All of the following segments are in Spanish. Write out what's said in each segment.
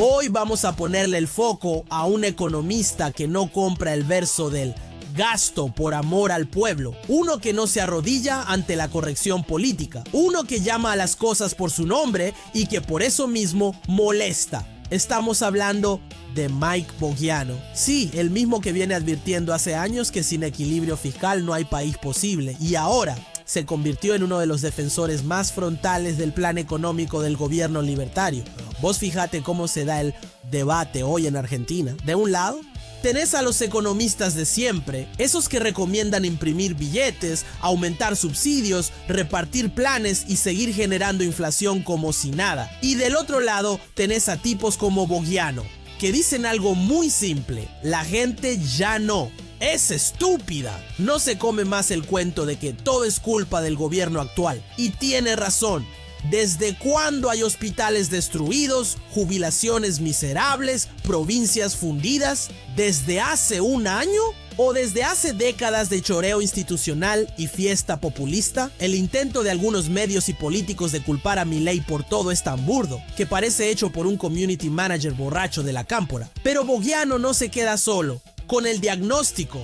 Hoy vamos a ponerle el foco a un economista que no compra el verso del gasto por amor al pueblo, uno que no se arrodilla ante la corrección política, uno que llama a las cosas por su nombre y que por eso mismo molesta. Estamos hablando de Mike Bogiano. Sí, el mismo que viene advirtiendo hace años que sin equilibrio fiscal no hay país posible, y ahora se convirtió en uno de los defensores más frontales del plan económico del gobierno libertario. Vos fíjate cómo se da el debate hoy en Argentina. De un lado, tenés a los economistas de siempre, esos que recomiendan imprimir billetes, aumentar subsidios, repartir planes y seguir generando inflación como si nada. Y del otro lado, tenés a tipos como Bogiano, que dicen algo muy simple: la gente ya no es estúpida, no se come más el cuento de que todo es culpa del gobierno actual. Y tiene razón. ¿Desde cuándo hay hospitales destruidos, jubilaciones miserables, provincias fundidas? ¿Desde hace un año? ¿O desde hace décadas de choreo institucional y fiesta populista? El intento de algunos medios y políticos de culpar a Milei por todo es tan burdo, que parece hecho por un community manager borracho de la cámpora. Pero Bogiano no se queda solo. Con el diagnóstico,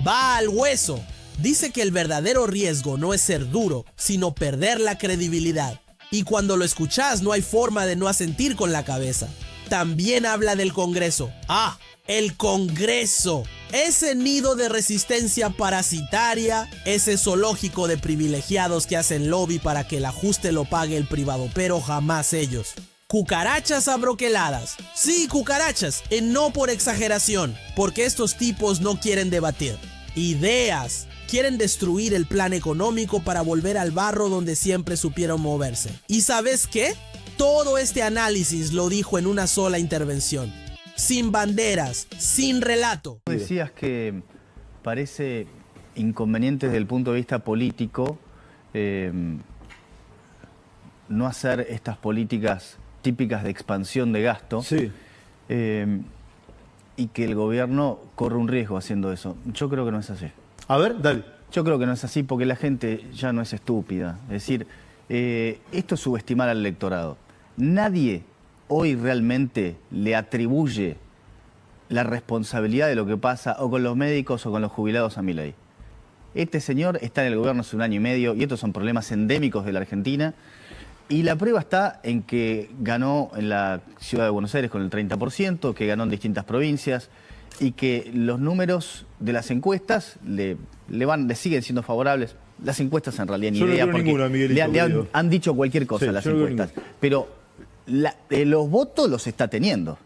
va al hueso. Dice que el verdadero riesgo no es ser duro, sino perder la credibilidad. Y cuando lo escuchás no hay forma de no asentir con la cabeza. También habla del Congreso. ¡Ah! El Congreso. Ese nido de resistencia parasitaria, ese zoológico de privilegiados que hacen lobby para que el ajuste lo pague el privado, pero jamás ellos. Cucarachas abroqueladas. Sí, cucarachas, y no por exageración, porque estos tipos no quieren debatir. Ideas. Quieren destruir el plan económico para volver al barro donde siempre supieron moverse. ¿Y sabes qué? Todo este análisis lo dijo en una sola intervención. Sin banderas, sin relato. Decías que parece inconveniente desde el punto de vista político no hacer estas políticas típicas de expansión de gasto. Sí. Y que el gobierno corre un riesgo haciendo eso. Yo creo que no es así. A ver, dale. Yo creo que no es así porque la gente ya no es estúpida. Es decir, esto es subestimar al electorado. Nadie hoy realmente le atribuye la responsabilidad de lo que pasa o con los médicos o con los jubilados a Milei. Este señor está en el gobierno hace un año y medio y estos son problemas endémicos de la Argentina. Y la prueba está en que ganó en la ciudad de Buenos Aires con el 30%, que ganó en distintas provincias y que los números de las encuestas le siguen siendo favorables. Las encuestas en realidad ni idea, porque le han dicho cualquier cosa a las encuestas. Pero los votos los está teniendo.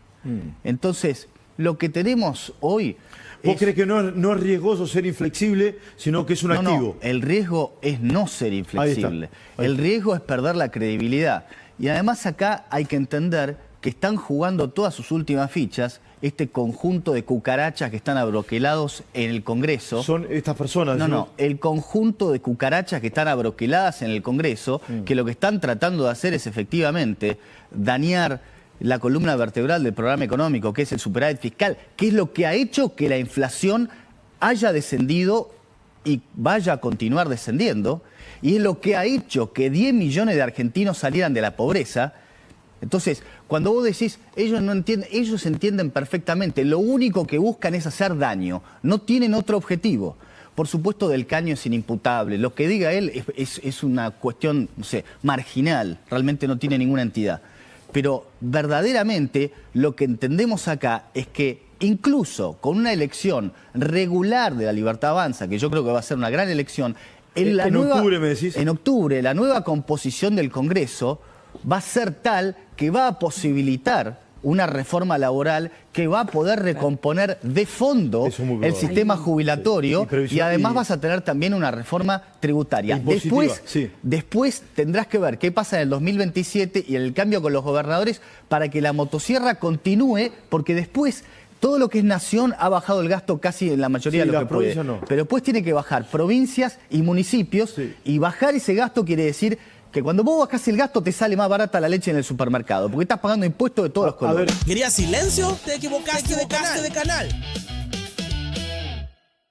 Entonces, lo que tenemos hoy... ¿Vos crees que no es riesgoso ser inflexible, sino que es un activo? No, el riesgo es no ser inflexible. El riesgo es perder la credibilidad. Y además acá hay que entender que están jugando todas sus últimas fichas este conjunto de cucarachas que están abroquelados en el Congreso. Son estas personas. No, el conjunto de cucarachas que están abroqueladas en el Congreso, que lo que están tratando de hacer es efectivamente dañar la columna vertebral del programa económico, que es el superávit fiscal, que es lo que ha hecho que la inflación haya descendido y vaya a continuar descendiendo, y es lo que ha hecho que 10 millones de argentinos salieran de la pobreza. Entonces, cuando vos decís, ellos no entienden, ellos entienden perfectamente, lo único que buscan es hacer daño, no tienen otro objetivo. Por supuesto, Del Caño es inimputable, lo que diga él es una cuestión, no sé, marginal, realmente no tiene ninguna entidad. Pero verdaderamente lo que entendemos acá es que incluso con una elección regular de la Libertad Avanza, que yo creo que va a ser una gran elección, en octubre me decís. En octubre, la nueva composición del Congreso va a ser tal que va a posibilitar una reforma laboral que va a poder recomponer de fondo el sistema jubilatorio y además vas a tener también una reforma tributaria. Después tendrás que ver qué pasa en el 2027 y en el cambio con los gobernadores para que la motosierra continúe, porque después todo lo que es nación ha bajado el gasto casi en la mayoría de lo que puede. No. Pero después tiene que bajar provincias y municipios y bajar ese gasto quiere decir que cuando vos bajás el gasto te sale más barata la leche en el supermercado, porque estás pagando impuestos de todos los colores. ¿Querías silencio? Te equivocaste de canal.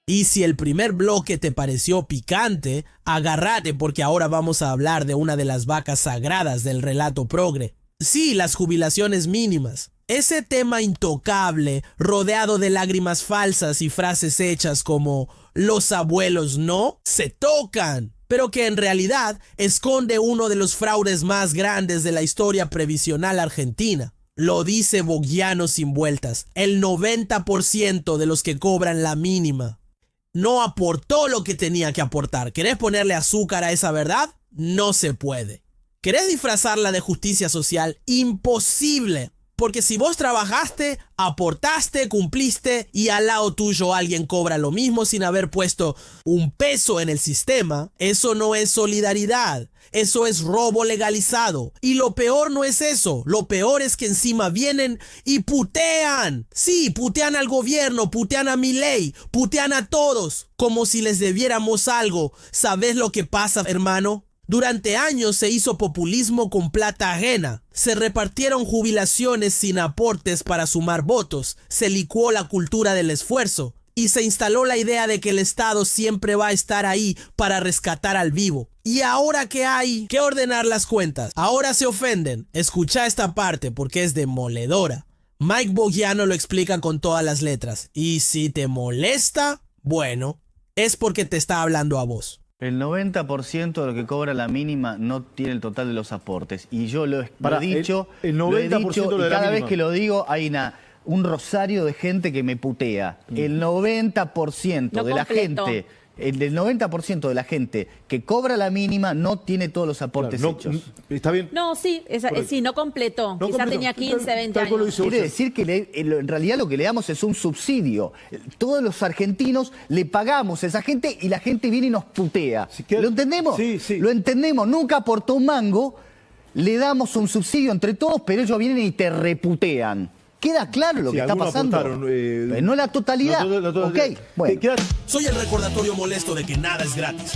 Y si el primer bloque te pareció picante, agárrate porque ahora vamos a hablar de una de las vacas sagradas del relato progre. Sí, las jubilaciones mínimas. Ese tema intocable, rodeado de lágrimas falsas y frases hechas como los abuelos no se tocan, pero que en realidad esconde uno de los fraudes más grandes de la historia previsional argentina. Lo dice Bogiano sin vueltas. El 90% de los que cobran la mínima no aportó lo que tenía que aportar. ¿Querés ponerle azúcar a esa verdad? No se puede. ¿Querés disfrazarla de justicia social? Imposible. Porque si vos trabajaste, aportaste, cumpliste y al lado tuyo alguien cobra lo mismo sin haber puesto un peso en el sistema, eso no es solidaridad. Eso es robo legalizado. Y lo peor no es eso. Lo peor es que encima vienen y putean. Sí, putean al gobierno, putean a Milei, putean a todos. Como si les debiéramos algo. ¿Sabes lo que pasa, hermano? Durante años se hizo populismo con plata ajena. Se repartieron jubilaciones sin aportes para sumar votos. Se licuó la cultura del esfuerzo. Y se instaló la idea de que el Estado siempre va a estar ahí para rescatar al vivo. Y ahora que hay que ordenar las cuentas, ahora se ofenden. Escucha esta parte porque es demoledora. Mike Bogiano lo explica con todas las letras. Y si te molesta, bueno, es porque te está hablando a vos. El 90% de lo que cobra la mínima no tiene el total de los aportes. Y yo lo he dicho, el 90% lo he dicho, de y la cada mínima. vez que lo digo hay un rosario de gente que me putea. El 90% No de la completo. gente, el 90% de la gente que cobra la mínima no tiene todos los aportes Claro, hechos. ¿Está bien? No, sí, sí, no completó. No Quizá completó. tenía 15, 20 Tal cual lo años. dice Quiere Ocean. decir que en realidad lo que le damos es un subsidio. Todos los argentinos le pagamos a esa gente y la gente viene y nos putea. Si queda- ¿Lo entendemos? Sí, sí. Lo entendemos. Nunca aportó un mango, le damos un subsidio entre todos, pero ellos vienen y te reputean. ¿Queda claro lo Sí, que está algunos pasando? aportaron, No la totalidad. la totalidad. Ok, bueno. Soy el recordatorio molesto de que nada es gratis.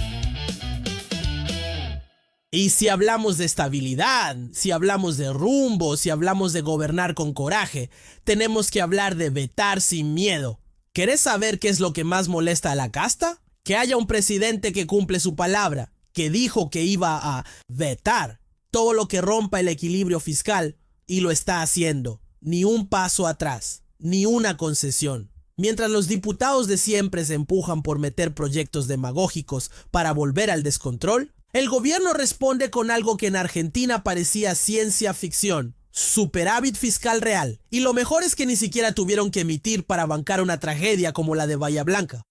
Y si hablamos de estabilidad, si hablamos de rumbo, si hablamos de gobernar con coraje, tenemos que hablar de vetar sin miedo. ¿Querés saber qué es lo que más molesta a la casta? Que haya un presidente que cumple su palabra, que dijo que iba a vetar todo lo que rompa el equilibrio fiscal y lo está haciendo. Ni un paso atrás, ni una concesión. Mientras los diputados de siempre se empujan por meter proyectos demagógicos para volver al descontrol, el gobierno responde con algo que en Argentina parecía ciencia ficción: superávit fiscal real. Y lo mejor es que ni siquiera tuvieron que emitir para bancar una tragedia como la de Bahía Blanca.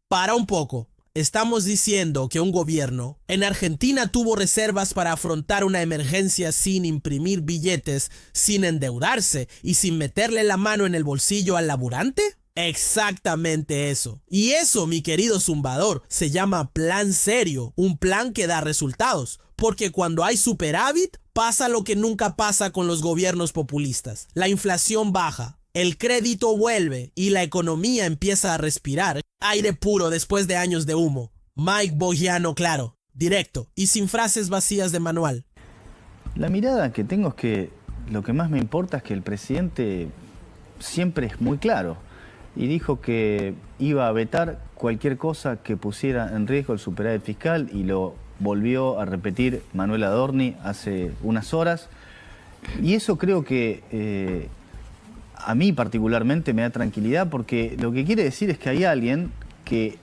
Para un poco. Estamos diciendo que un gobierno en Argentina tuvo reservas para afrontar una emergencia sin imprimir billetes, sin endeudarse y sin meterle la mano en el bolsillo al laburante. Exactamente eso. Y eso, mi querido zumbador, se llama plan serio, un plan que da resultados. Porque cuando hay superávit, pasa lo que nunca pasa con los gobiernos populistas. La inflación baja. El crédito vuelve y la economía empieza a respirar aire puro después de años de humo. Mike Bogiano, claro, directo y sin frases vacías de manual. La mirada que tengo es que lo que más me importa es que el presidente siempre es muy claro y dijo que iba a vetar cualquier cosa que pusiera en riesgo el superávit fiscal y lo volvió a repetir Manuel Adorni hace unas horas. Y eso creo que a mí particularmente me da tranquilidad porque lo que quiere decir es que hay alguien que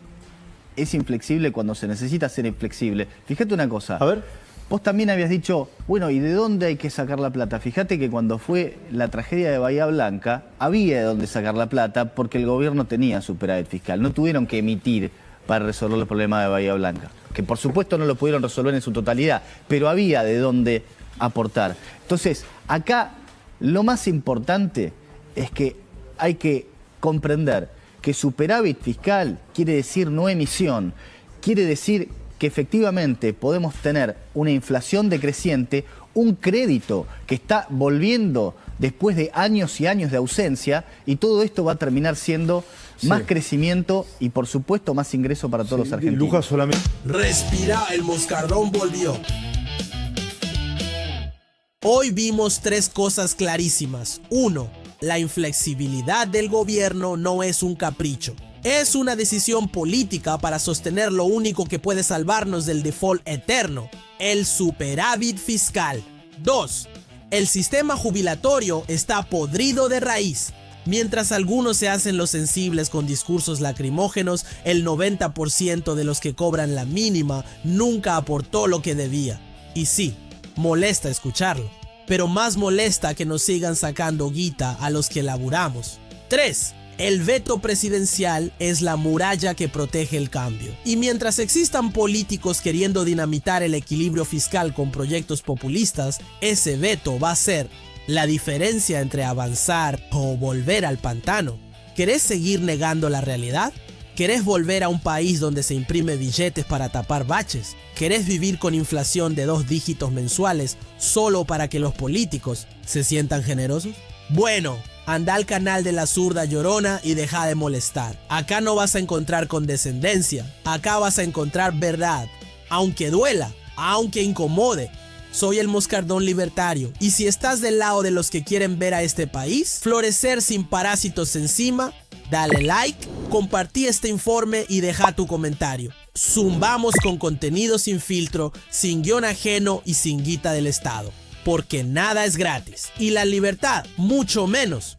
es inflexible cuando se necesita ser inflexible. Fíjate una cosa. A ver. Vos también habías dicho, bueno, ¿y de dónde hay que sacar la plata? Fíjate que cuando fue la tragedia de Bahía Blanca, había de dónde sacar la plata porque el gobierno tenía superávit fiscal. No tuvieron que emitir para resolver los problemas de Bahía Blanca. Que por supuesto no lo pudieron resolver en su totalidad, pero había de dónde aportar. Entonces, acá lo más importante es que hay que comprender que superávit fiscal quiere decir no emisión, quiere decir que efectivamente podemos tener una inflación decreciente, un crédito que está volviendo después de años y años de ausencia y todo esto va a terminar siendo más crecimiento y por supuesto más ingreso para todos los argentinos. Luja solamente. Respira, el moscardón volvió. Hoy vimos tres cosas clarísimas. 1. La inflexibilidad del gobierno no es un capricho. Es una decisión política para sostener lo único que puede salvarnos del default eterno, el superávit fiscal. 2. El sistema jubilatorio está podrido de raíz. Mientras algunos se hacen los sensibles con discursos lacrimógenos, el 90% de los que cobran la mínima nunca aportó lo que debía. Y sí, molesta escucharlo, pero más molesta que nos sigan sacando guita a los que laburamos. 3. El veto presidencial es la muralla que protege el cambio. Y mientras existan políticos queriendo dinamitar el equilibrio fiscal con proyectos populistas, ese veto va a ser la diferencia entre avanzar o volver al pantano. ¿Querés seguir negando la realidad? ¿Querés volver a un país donde se imprime billetes para tapar baches? ¿Querés vivir con inflación de 2 dígitos mensuales solo para que los políticos se sientan generosos? Bueno, anda al canal de La Zurda Llorona y deja de molestar. Acá no vas a encontrar condescendencia, acá vas a encontrar verdad. Aunque duela, aunque incomode. Soy el Moscardón Libertario, y si estás del lado de los que quieren ver a este país florecer sin parásitos encima, dale like, compartí este informe y deja tu comentario. Zumbamos con contenido sin filtro, sin guión ajeno y sin guita del Estado. Porque nada es gratis, y la libertad mucho menos.